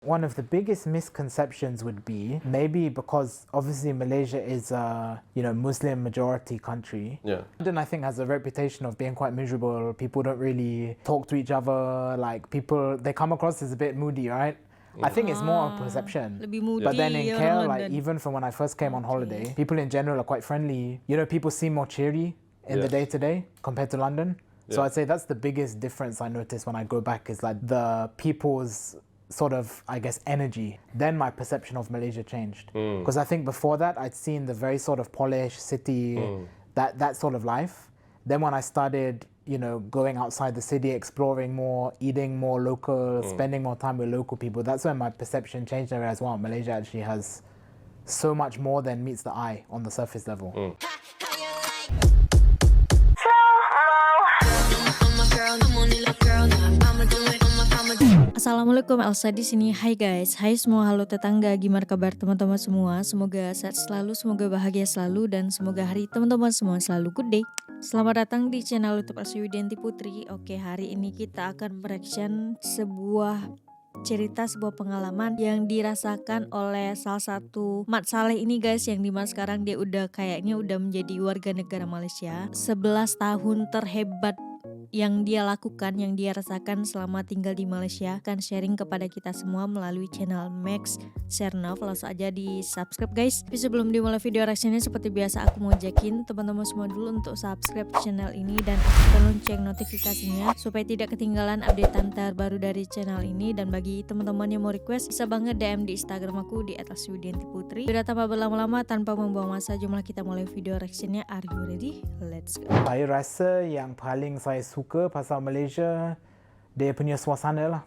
One of the biggest misconceptions would be maybe because obviously Malaysia is a Muslim majority country. Yeah. London, I think, has a reputation of being quite miserable. People don't really talk to each other. Like people, they come across as a bit moody, right? I think it's more a perception. Lebih moody. But then in orang KL, like London. even from when I first came on holiday, people in general are quite friendly. People seem more cheery in the day to day compared to London. So I'd say that's the biggest difference I noticed when I go back is like the people's sort of, I guess, energy. Then my perception of Malaysia changed. Because I think before that, I'd seen the very sort of polished city, that sort of life. Then when I started, going outside the city, exploring more, eating more local, spending more time with local people, that's when my perception changed there as well. Malaysia actually has so much more than meets the eye on the surface level. Assalamualaikum, Elsa di sini. Hai guys, hai semua, halo tetangga, gimana kabar teman-teman semua? Semoga sehat selalu, semoga bahagia selalu, dan semoga hari teman-teman semua selalu good day. Selamat datang di channel YouTube Elsa Widianti Putri. Oke, hari ini kita akan mereaction sebuah cerita, sebuah pengalaman yang dirasakan oleh salah satu Mat Salleh ini guys, yang dimana sekarang dia kayaknya udah menjadi warga negara Malaysia. 11 tahun terhebat yang dia lakukan, yang dia rasakan selama tinggal di Malaysia, akan sharing kepada kita semua melalui channel Max Share Now. Langsung aja di subscribe guys. Tapi sebelum dimulai video reactionnya, seperti biasa aku mau ajakin teman-teman semua dulu untuk subscribe channel ini dan aktifkan lonceng notifikasinya supaya tidak ketinggalan updatean terbaru dari channel ini. Dan bagi teman-teman yang mau request, bisa banget DM di Instagram aku di @widiantiputri. Tidak tanpa berlama-lama, tanpa membuang masa, jumlah kita mulai video reactionnya. Are you ready? Let's go. Saya rasa yang paling saya suka pasal Malaysia, dia punya suasana lah.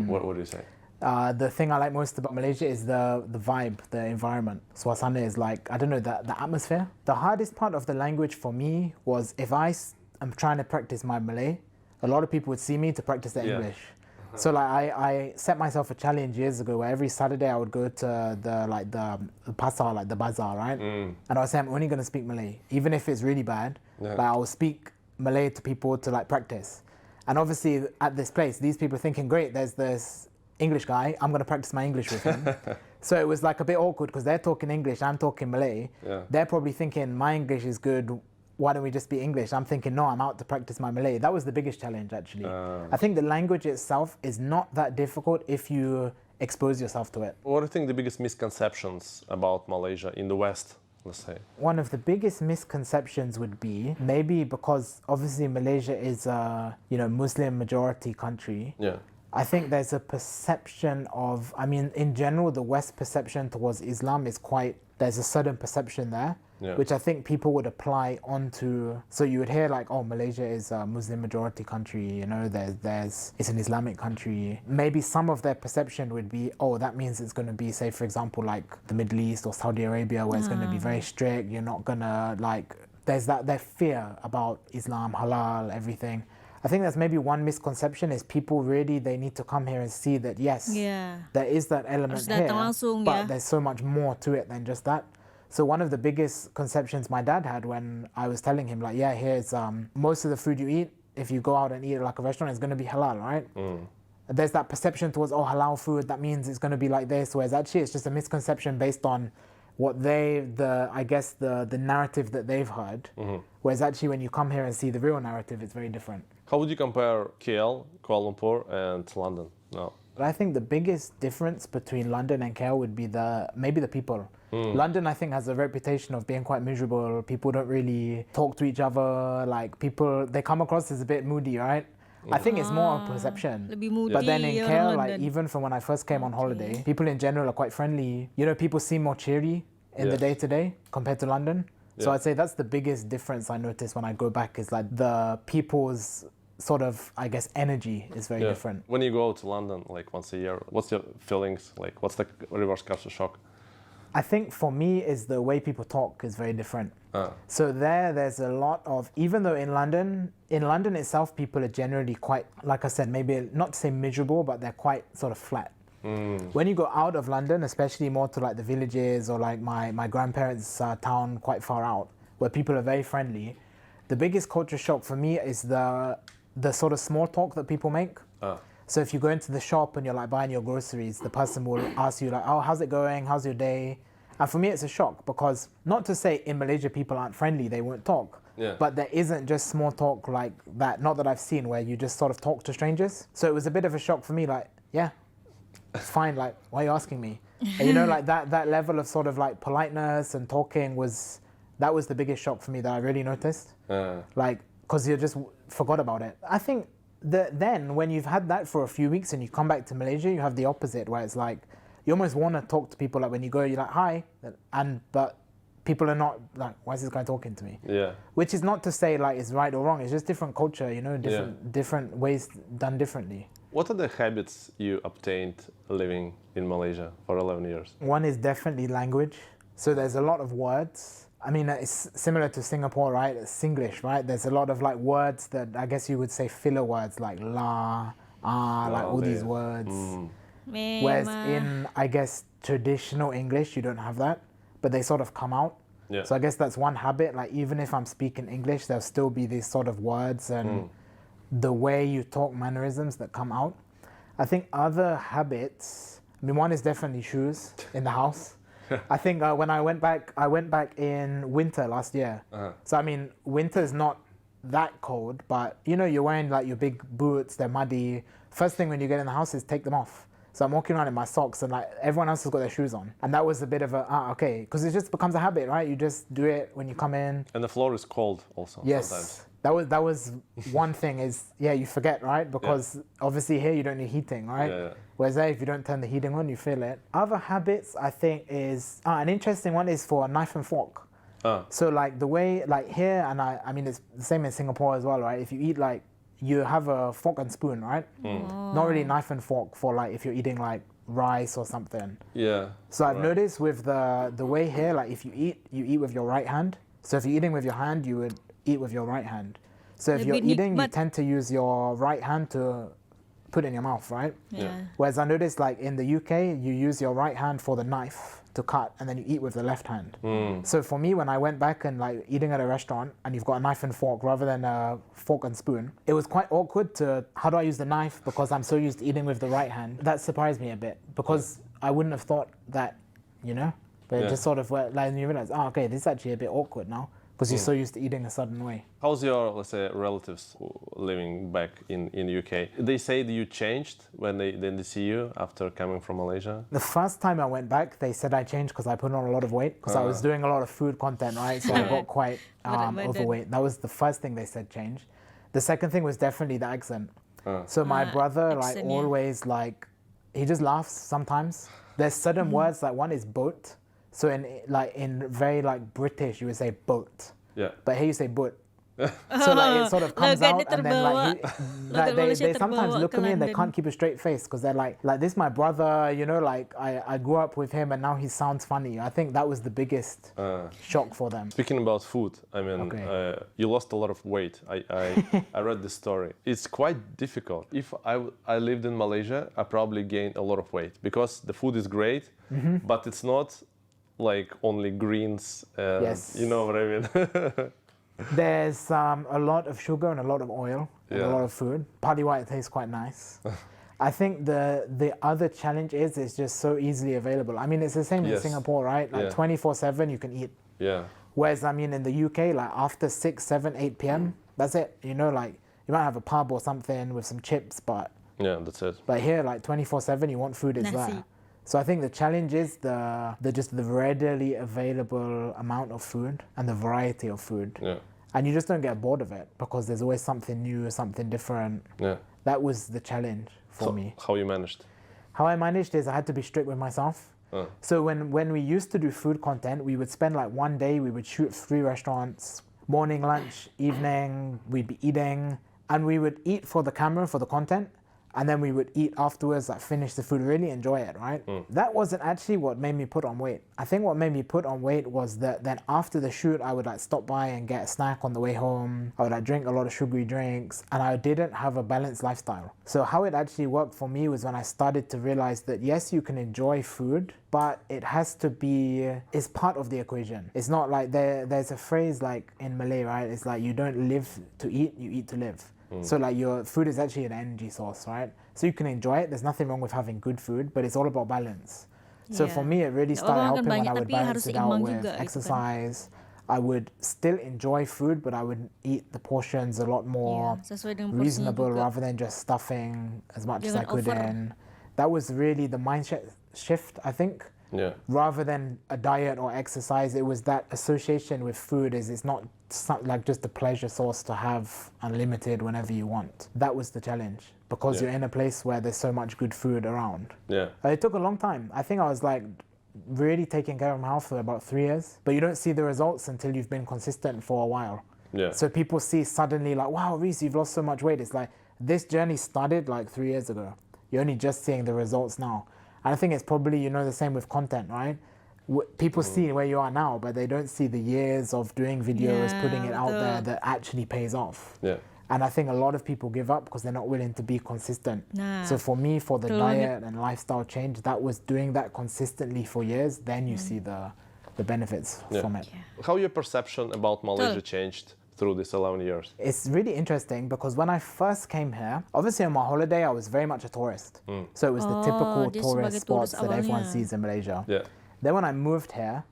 What do you say? The thing I like most about Malaysia is the vibe, the environment. Suasana is like, I don't know, the atmosphere. The hardest part of the language for me was if I'm trying to practice my Malay, a lot of people would see me to practice their English. So like I set myself a challenge years ago where every Saturday I would go to the pasar, like the bazaar, right? And I would say I'm only going to speak Malay, even if it's really bad. Like I will speak Malay to people to like practice. And obviously at this place, these people are thinking, great, there's this English guy, I'm going to practice my English with him. So it was like a bit awkward because they're talking English, I'm talking Malay. They're probably thinking my English is good, why don't we just speak English? I'm thinking, no, I'm out to practice my Malay. That was the biggest challenge actually. I think the language itself is not that difficult if you expose yourself to it. What do you think the biggest misconceptions about Malaysia in the West, let's say? One of the biggest misconceptions would be maybe because obviously Malaysia is a Muslim majority country. Yeah. I think there's a perception of, in general, the West perception towards Islam is there's a certain perception there, which I think people would apply onto. So you would hear like, oh, Malaysia is a Muslim majority country, it's an Islamic country. Maybe some of their perception would be, oh, that means it's going to be, say, for example, like the Middle East or Saudi Arabia, where it's going to be very strict. You're not going to there's their fear about Islam, halal, everything. I think that's maybe one misconception is people really, they need to come here and see that, yes, there is that element here, but there's so much more to it than just that. So one of the biggest conceptions my dad had when I was telling him, like, yeah, here's most of the food you eat, if you go out and eat at like a restaurant, it's going to be halal, right? There's that perception towards, oh, halal food, that means it's going to be like this, whereas actually it's just a misconception based on what the narrative that they've heard. Whereas actually when you come here and see the real narrative, it's very different. How would you compare KL, Kuala Lumpur, and London now? I think the biggest difference between London and KL would be maybe the people. London, I think, has a reputation of being quite miserable. People don't really talk to each other. Like people, they come across as a bit moody, right? I think it's more a perception. Lebih moody. But then in orang KL, London. like even from when I first came on holiday, people in general are quite friendly. People seem more cheery in the day to day compared to London. So I'd say that's the biggest difference I noticed when I go back is like the people's sort of, I guess, energy is very different. When you go to London like once a year, what's your feelings like? What's the reverse culture shock? I think for me is the way people talk is very different. So there's a lot of, even though in London itself, people are generally quite, like I said, maybe not to say miserable, but they're quite sort of flat. When you go out of London, especially more to like the villages or like my grandparents' town quite far out, where people are very friendly, the biggest culture shock for me is the sort of small talk that people make. So if you go into the shop and you're like buying your groceries, the person will ask you like, oh, how's it going? How's your day? And for me, it's a shock because not to say in Malaysia people aren't friendly, they won't talk. Yeah. But there isn't just small talk like that, not that I've seen, where you just sort of talk to strangers. So it was a bit of a shock for me, like, yeah, it's fine, like, why are you asking me? And you know, like that level of sort of like politeness and talking that was the biggest shock for me that I really noticed. Like, because you just forgot about it. I think that then when you've had that for a few weeks and you come back to Malaysia, you have the opposite where it's like, you almost want to talk to people. Like when you go, you're like, hi, but people are not like, why is this guy talking to me? Yeah. Which is not to say like it's right or wrong. It's just different culture, you know, different ways done differently. What are the habits you obtained living in Malaysia for 11 years? One is definitely language. So there's a lot of words. I mean, it's similar to Singapore, right? It's Singlish, right? There's a lot of like words that I guess you would say filler words like la, like all these words. Whereas in, I guess, traditional English, you don't have that, but they sort of come out. Yeah. So I guess that's one habit. Like even if I'm speaking English, there'll still be these sort of words and the way you talk, mannerisms that come out. I think other habits, I mean, one is definitely shoes in the house. I think when I went back in winter last year. So I mean, winter's not that cold, but you know, you're wearing like your big boots, they're muddy. First thing when you get in the house is take them off. So I'm walking around in my socks and like everyone else has got their shoes on. And that was a bit of a, okay, because it just becomes a habit, right? You just do it when you come in. And the floor is cold also sometimes. That was one thing is, you forget, right? Because obviously here you don't need heating, right? Yeah. Whereas there, if you don't turn the heating on, you feel it. Other habits, I think, is, an interesting one is for a knife and fork. So like the way, like here, and I mean, it's the same in Singapore as well, right? If you eat like, you have a fork and spoon, right? Not really knife and fork for like, if you're eating like rice or something. Yeah. So I've noticed with the way here, like if you eat with your right hand. So if you're eating with your hand, you would eat with your right hand. So if you're eating, you tend to use your right hand to put in your mouth, right? Yeah. Whereas I noticed like in the UK, you use your right hand for the knife to cut and then you eat with the left hand. So for me, when I went back and like eating at a restaurant and you've got a knife and fork rather than a fork and spoon, it was quite awkward to, how do I use the knife? Because I'm so used to eating with the right hand. That surprised me a bit because I wouldn't have thought that, you know? But it just sort of, like, you realize, okay, this is actually a bit awkward now. Because you're so used to eating a certain way. How's your, let's say, relatives living back in UK? They say that you changed when they see you after coming from Malaysia? The first time I went back, they said I changed because I put on a lot of weight. Because I was doing a lot of food content, right? So I got quite overweight. That was the first thing they said changed. The second thing was definitely the accent. So my brother, like always, like, he just laughs sometimes. There's certain words, like one is boat. So in very like British, you would say boat. Yeah. But here you say boat. So like it sort of comes out and then like they sometimes look at me and they can't keep a straight face because they're like this is my brother, you know, like I grew up with him and now he sounds funny. I think that was the biggest shock for them. Speaking about food, I mean, you lost a lot of weight. I read this story. It's quite difficult. If I lived in Malaysia, I probably gained a lot of weight because the food is great, but it's not like only greens and you know what I mean. There's a lot of sugar and a lot of oil and a lot of food, partly why it tastes quite nice. I think the other challenge is it's just so easily available. I mean, it's the same in Singapore, right? Like 24/7 you can eat. Yeah. Whereas I mean in the UK, like after 6, 7, 8 p.m, that's it. You know, like you might have a pub or something with some chips, but that's it. But here, like 24/7, you want food is there. So I think the challenge is the readily available amount of food and the variety of food. Yeah. And you just don't get bored of it because there's always something new, something different. Yeah. That was the challenge for me. How you managed? How I managed is I had to be strict with myself. So when we used to do food content, we would spend like one day, we would shoot 3 restaurants, morning, lunch, evening, we'd be eating. And we would eat for the camera, for the content. And then we would eat afterwards, like finish the food, really enjoy it, right? That wasn't actually what made me put on weight. I think what made me put on weight was that then after the shoot, I would like stop by and get a snack on the way home. I would like drink a lot of sugary drinks and I didn't have a balanced lifestyle. So how it actually worked for me was when I started to realize that yes, you can enjoy food, but it has to be, it's part of the equation. It's not like there's a phrase like in Malay, right? It's like you don't live to eat, you eat to live. So like your food is actually an energy source, right? So you can enjoy it. There's nothing wrong with having good food, but it's all about balance. So for me, it really started helping when I would balance it out with exercise. I would still enjoy food, but I would eat the portions a lot more reasonable rather than just stuffing as much as I could in. That was really the mindset shift, I think. Yeah. Rather than a diet or exercise, it was that association with food it's not like just a pleasure source to have unlimited whenever you want. That was the challenge because you're in a place where there's so much good food around. Yeah. It took a long time. I think I was like really taking care of my health for about 3 years, but you don't see the results until you've been consistent for a while. Yeah. So people see suddenly like, wow, Reese, you've lost so much weight. It's like this journey started like 3 years ago. You're only just seeing the results now. And I think it's probably, the same with content, right? People see where you are now, but they don't see the years of doing videos, putting it out there that actually pays off. Yeah. And I think a lot of people give up because they're not willing to be consistent. So for me, for the diet and lifestyle change, that was doing that consistently for years. Then you see the benefits from it. How your perception about Malaysia changed through these 11 years? It's really interesting because when I first came here, obviously on my holiday, I was very much a tourist. So it was the typical tourist spots that everyone sees in Malaysia. Yeah. Then when I moved here,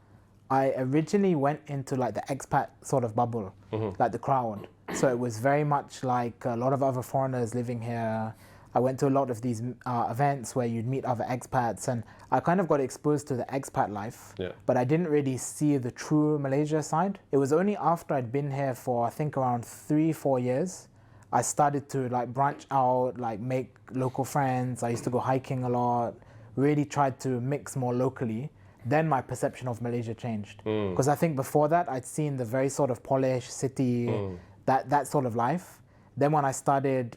I originally went into like the expat sort of bubble, like the crowd. So it was very much like a lot of other foreigners living here. I went to a lot of these events where you'd meet other expats, and I kind of got exposed to the expat life, but I didn't really see the true Malaysia side. It was only after I'd been here for, I think, around 3-4 years, I started to like branch out, like make local friends. I used to go hiking a lot, really tried to mix more locally. Then my perception of Malaysia changed. Because I think before that, I'd seen the very sort of polished city, that sort of life. Then when I started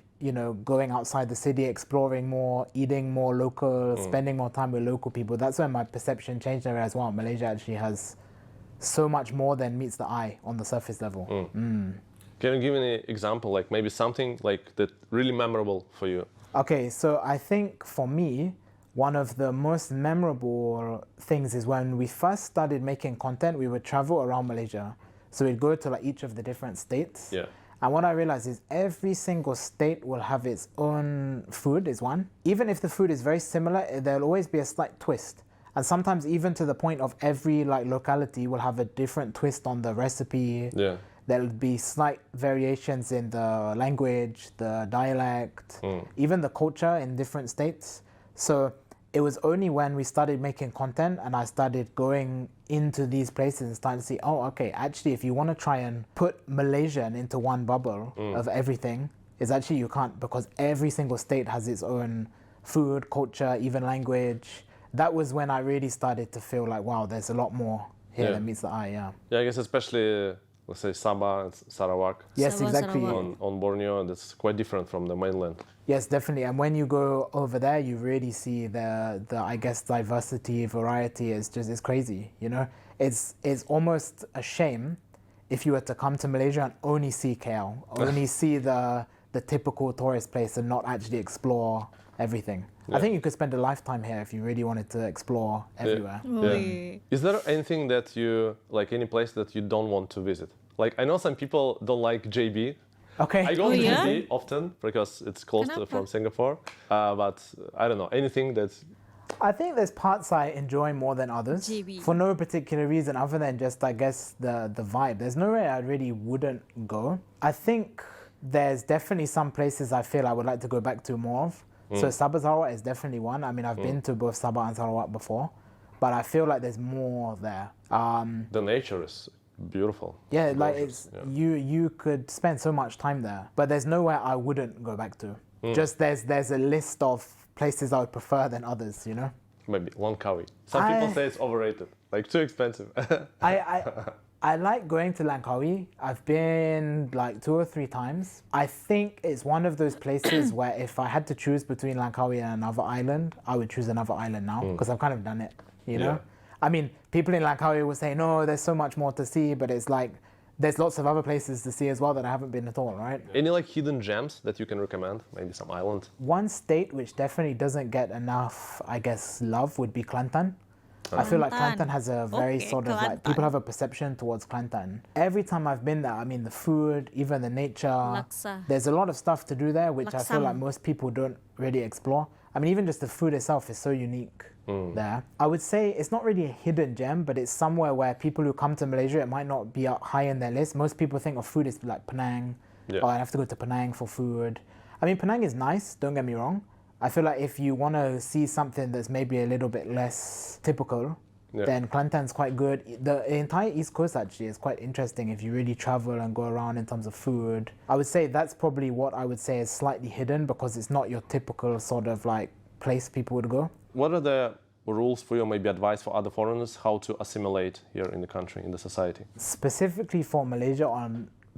going outside the city, exploring more, eating more local, spending more time with local people. That's when my perception changed there as well. Malaysia actually has so much more than meets the eye on the surface level. Can you give me an example, like maybe something like that really memorable for you? Okay, so I think for me, one of the most memorable things is when we first started making content, we would travel around Malaysia. So we'd go to like each of the different states. Yeah. And what I realized is every single state will have its own food is one. Even if the food is very similar, there'll always be a slight twist. And sometimes even to the point of every like locality will have a different twist on the recipe. Yeah. There'll be slight variations in the language, the dialect, even the culture in different states. So it was only when we started making content and I started going into these places and started to see, oh, okay, actually, if you want to try and put Malaysian into one bubble of everything, it's actually you can't, because every single state has its own food, culture, even language. That was when I really started to feel like, wow, there's a lot more here that meets the eye, Yeah, I guess especially, let's say, Sabah and Sarawak. Yes, exactly. On Borneo, that's quite different from the mainland. Yes, definitely. And when you go over there, you really see the I guess, diversity, variety. It's crazy, It's almost a shame if you were to come to Malaysia and only see KL, only see the typical tourist place and not actually explore everything. I think you could spend a lifetime here if you really wanted to explore everywhere. Is there anything that you, like any place that you don't want to visit? Like I know some people don't like JB. Okay. I go to JB often because it's close from Singapore. But I don't know, anything that's... I think there's parts I enjoy more than others. JB. For no particular reason other than just, I guess, the vibe. There's nowhere I really wouldn't go. I think there's definitely some places I feel I would like to go back to more of. So Sabah Sarawak is definitely one. I mean, I've been to both Sabah and Sarawak before, but I feel like there's more there. The nature is beautiful. Yeah, like you could spend so much time there, but there's nowhere I wouldn't go back to. Just there's a list of places I would prefer than others, Maybe Langkawi. Some people say it's overrated, like too expensive. I like going to Langkawi. I've been like 2 or 3 times. I think it's one of those places where if I had to choose between Langkawi and another island, I would choose another island now because I've kind of done it, know? I mean, people in Langkawi will say, no, there's so much more to see, but it's like, there's lots of other places to see as well that I haven't been at all, right? Any like hidden gems that you can recommend? Maybe some island? One state which definitely doesn't get enough, I guess, love would be Kelantan. I feel like Kelantan has a very sort of like, people have a perception towards Kelantan. Every time I've been there, I mean, the food, even the nature, Laksa. there's a lot of stuff to do there, which Laksam. I feel like most people don't really explore. I mean, even just the food itself is so unique there. I would say it's not really a hidden gem, but it's somewhere where people who come to Malaysia, it might not be up high in their list. Most people think of food as like Penang, or I have to go to Penang for food. I mean, Penang is nice, don't get me wrong. I feel like if you want to see something that's maybe a little bit less typical, then Kelantan's quite good. The entire East Coast actually is quite interesting if you really travel and go around in terms of food. I would say that's probably what I would say is slightly hidden because it's not your typical sort of like place people would go. What are the rules for you, maybe advice for other foreigners, how to assimilate here in the country, in the society? Specifically for Malaysia,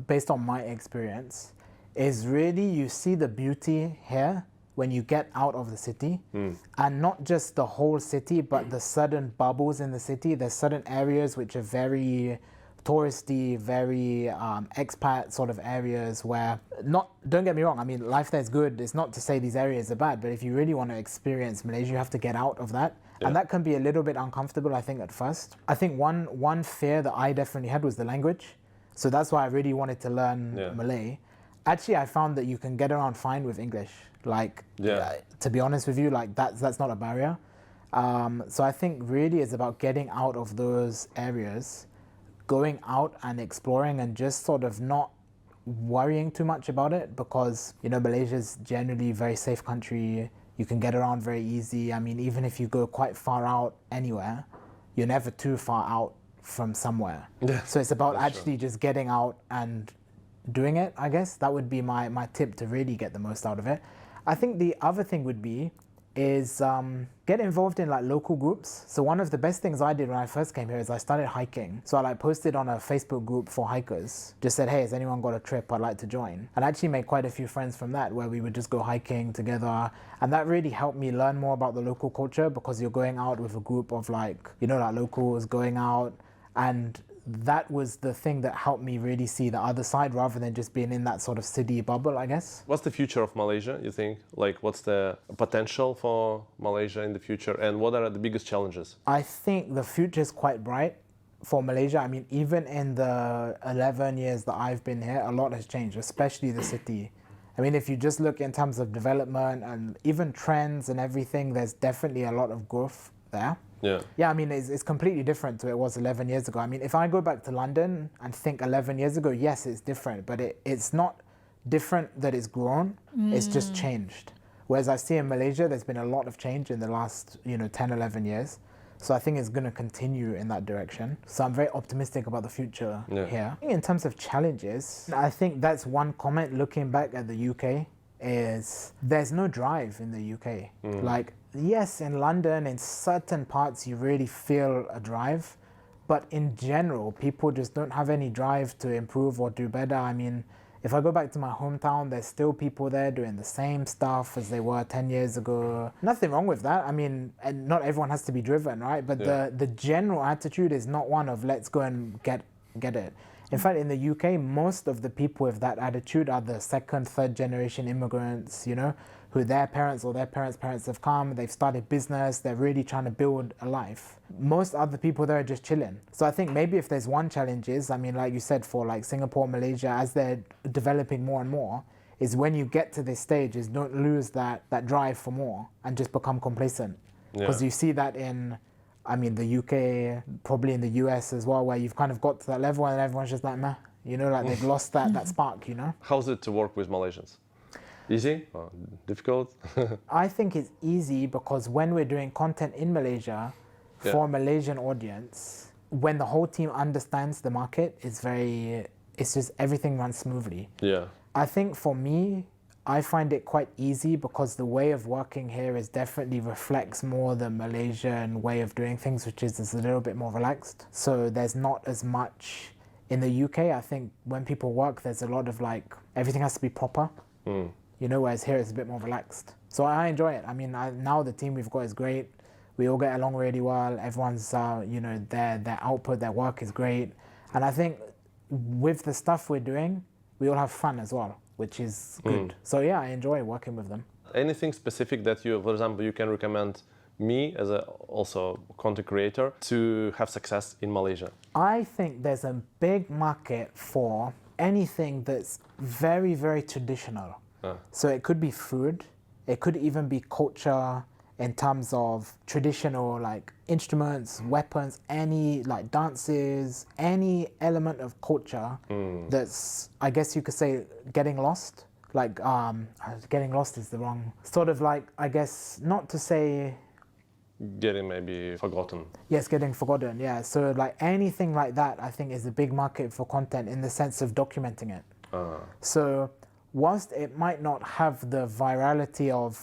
based on my experience, is really you see the beauty here when you get out of the city, and not just the whole city, but the certain bubbles in the city. There's certain areas which are very touristy, very expat sort of areas where, don't get me wrong, I mean, life there is good. It's not to say these areas are bad, but if you really want to experience Malaysia, you have to get out of that. And that can be a little bit uncomfortable, I think, at first. I think one fear that I definitely had was the language. So that's why I really wanted to learn Malay. Actually, I found that you can get around fine with English. Like, to be honest with you, like that's not a barrier. So I think really it's about getting out of those areas, going out and exploring and just sort of not worrying too much about it because, you know, Malaysia's generally a very safe country. You can get around very easy. I mean, even if you go quite far out anywhere, you're never too far out from somewhere. So it's about actually just getting out and doing it, I guess. That would be my tip to really get the most out of it. I think the other thing would be is get involved in like local groups. So one of the best things I did when I first came here is I started hiking. So I like posted on a Facebook group for hikers, just said, hey, has anyone got a trip I'd like to join? And I actually made quite a few friends from that where we would just go hiking together. And that really helped me learn more about the local culture because you're going out with a group of like, you know, like locals going out. And that was the thing that helped me really see the other side rather than just being in that sort of city bubble, I guess. What's the future of Malaysia, you think? Like, what's the potential for Malaysia in the future and what are the biggest challenges? I think the future is quite bright for Malaysia. I mean, even in the 11 years that I've been here, a lot has changed, especially the city. I mean, if you just look in terms of development and even trends and everything, there's definitely a lot of growth there. Yeah, I mean, it's completely different to it was 11 years ago. I mean, if I go back to London and think 11 years ago, yes, it's different, but it's not different that it's grown, it's just changed. Whereas I see in Malaysia, there's been a lot of change in the last, 10, 11 years. So I think it's going to continue in that direction. So I'm very optimistic about the future here. In terms of challenges, I think that's one comment looking back at the UK is there's no drive in the UK. Like, yes, in London, in certain parts, you really feel a drive. But in general, people just don't have any drive to improve or do better. I mean, if I go back to my hometown, there's still people there doing the same stuff as they were 10 years ago. Nothing wrong with that. I mean, and not everyone has to be driven, right? But the general attitude is not one of let's go and get it. In fact, in the UK, most of the people with that attitude are the second, third generation immigrants, who their parents or their parents' parents have come, they've started business, they're really trying to build a life. Most other people there are just chilling. So I think maybe if there's one challenge is, I mean, like you said, for like Singapore, Malaysia, as they're developing more and more, is when you get to this stage is don't lose that drive for more and just become complacent. Because you see that in, I mean, the UK, probably in the US as well, where you've kind of got to that level and everyone's just like, meh, like they've lost that spark, How's it to work with Malaysians? Easy or difficult? I think it's easy because when we're doing content in Malaysia for a Malaysian audience, when the whole team understands the market, it's just everything runs smoothly. I think for me, I find it quite easy because the way of working here is definitely reflects more the Malaysian way of doing things, which is a little bit more relaxed. So there's not as much in the UK. I think when people work, there's a lot of like, everything has to be proper, whereas here it's a bit more relaxed. So I enjoy it. I mean, now the team we've got is great. We all get along really well. Everyone's, their output, their work is great. And I think with the stuff we're doing, we all have fun as well, which is good. So yeah, I enjoy working with them. Anything specific that you, for example, you can recommend me as a also content creator to have success in Malaysia? I think there's a big market for anything that's very, very traditional. So it could be food, it could even be culture in terms of traditional like instruments, weapons, any like dances, any element of culture that's, I guess you could say, getting lost. Like getting lost is the wrong sort of like, I guess, not to say getting maybe forgotten. Yes, getting forgotten, yeah. So like anything like that, I think is a big market for content in the sense of documenting it. So whilst it might not have the virality of,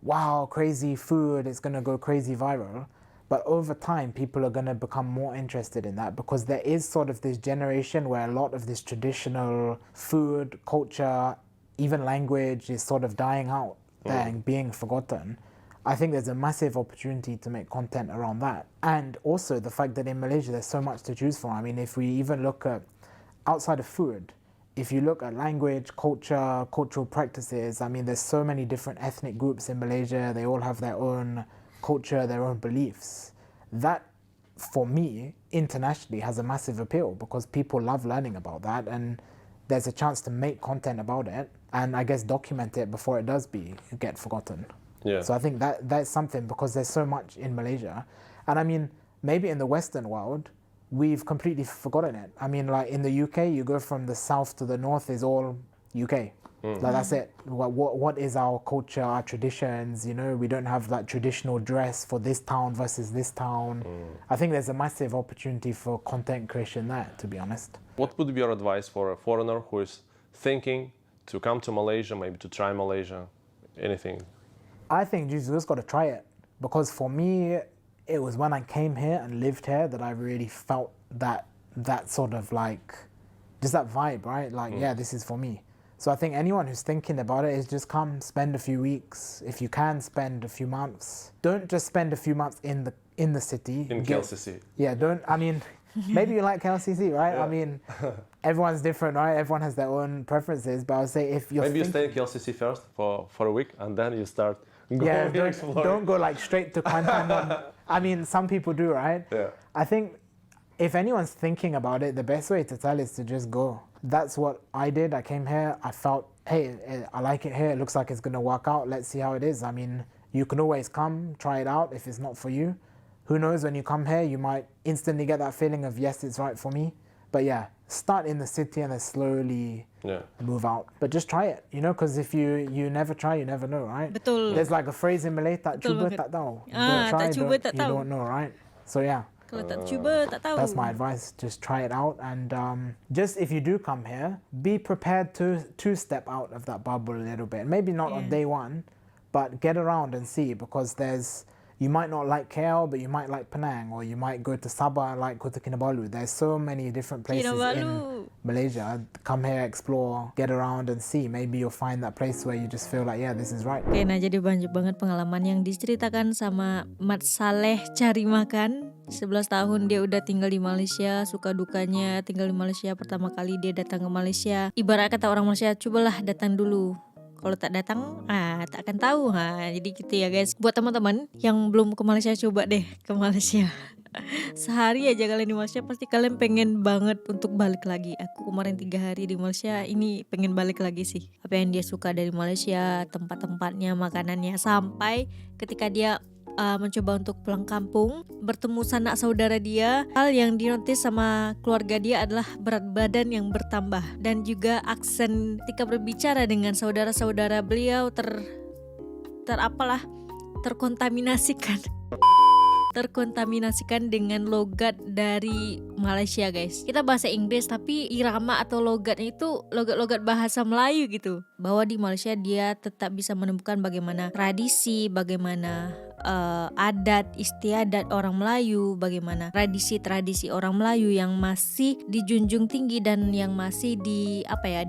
wow, crazy food, it's gonna go crazy viral, but over time people are gonna become more interested in that because there is sort of this generation where a lot of this traditional food, culture, even language is sort of dying out there and being forgotten. I think there's a massive opportunity to make content around that. And also the fact that in Malaysia there's so much to choose from. I mean, if we even look at outside of food, if you look at language, culture, cultural practices, I mean, there's so many different ethnic groups in Malaysia. They all have their own culture, their own beliefs. That, for me, internationally has a massive appeal because people love learning about that, and there's a chance to make content about it and I guess document it before it does get forgotten. Yeah. So I think that's something because there's so much in Malaysia. And I mean, maybe in the Western world, we've completely forgotten it. I mean, like in the UK, you go from the south to the north is all UK. Like that's it. What is our culture, our traditions? You know, we don't have like traditional dress for this town versus this town. I think there's a massive opportunity for content creation there, to be honest. What would be your advice for a foreigner who is thinking to come to Malaysia, maybe to try Malaysia, anything? I think you just got to try it because for me, it was when I came here and lived here that I really felt that sort of like, just that vibe, right? Like, yeah, this is for me. So I think anyone who's thinking about it is just come, spend a few weeks. If you can, spend a few months. Don't just spend a few months in the city. In KLCC. Yeah, I mean, maybe you like KLCC, right? Yeah. I mean, everyone's different, right? Everyone has their own preferences, but I would say if you're maybe you stay in KLCC first for a week and then you start going exploring. Don't go like straight to Kuantan. I mean, some people do, right? Yeah. I think if anyone's thinking about it, the best way to tell is to just go. That's what I did. I came here, I felt, hey, I like it here. It looks like it's going to work out. Let's see how it is. I mean, you can always come, try it out if it's not for you. Who knows, when you come here, you might instantly get that feeling of, yes, it's right for me. But yeah, start in the city and then slowly move out. But just try it, you know, because if you never try, you never know, right? Betul. There's like a phrase in Malay, tak Betul cuba banget. tak tahu. Ah, Don't try, tak cuba tak you tahu. don't know, right? So yeah. Kalau tak cuba, tak tahu. That's my advice. Just try it out, and just if you do come here, be prepared to step out of that bubble a little bit. Maybe not on day one, but get around and see, because you might not like KL, but you might like Penang, or you might go to Sabah and like Kota Kinabalu. There's so many different places in Malaysia. Come here, explore, get around and see. Maybe you'll find that place where you just feel like, yeah, this is right. Oke, nah jadi banyak banget pengalaman yang diceritakan sama Mat Salleh cari makan. 11 tahun dia udah tinggal di Malaysia, suka dukanya tinggal di Malaysia. Pertama kali dia datang ke Malaysia, ibarat kata orang Malaysia, cobalah datang dulu. Kalau tak datang, tak akan tahu. Jadi gitu ya guys. Buat teman-teman yang belum ke Malaysia, coba deh ke Malaysia. Sehari aja kalian di Malaysia, pasti kalian pengen banget untuk balik lagi. Aku kemarin 3 hari di Malaysia, ini pengen balik lagi sih. Apa yang dia suka dari Malaysia, tempat-tempatnya, makanannya, sampai ketika dia mencoba untuk pulang kampung, bertemu sanak saudara dia, hal yang dinotis sama keluarga dia adalah berat badan yang bertambah, dan juga aksen ketika berbicara dengan saudara-saudara beliau terkontaminasikan dengan logat dari Malaysia guys. Kita bahasa Inggris tapi irama atau logatnya itu logat-logat bahasa Melayu gitu. Bahwa di Malaysia dia tetap bisa menemukan bagaimana tradisi, bagaimana adat istiadat orang Melayu, bagaimana tradisi-tradisi orang Melayu yang masih dijunjung tinggi dan yang masih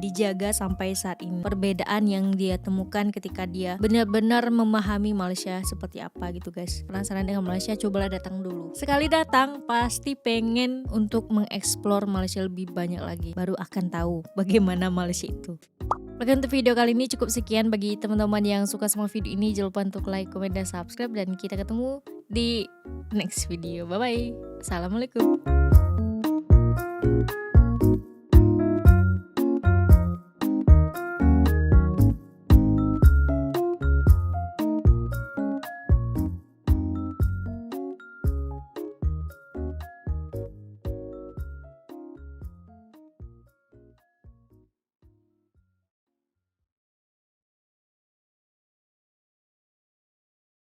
dijaga sampai saat ini. Perbedaan yang dia temukan ketika dia benar-benar memahami Malaysia seperti apa gitu guys. Penasaran dengan Malaysia? Cobalah datang dulu. Sekali datang pasti pengen untuk mengeksplor Malaysia lebih banyak lagi. Baru akan tahu bagaimana Malaysia itu. Oke, untuk video kali ini cukup sekian. Bagi teman-teman yang suka sama video ini, jangan lupa untuk like, komen, dan subscribe. Dan kita ketemu di next video. Bye-bye. Assalamualaikum.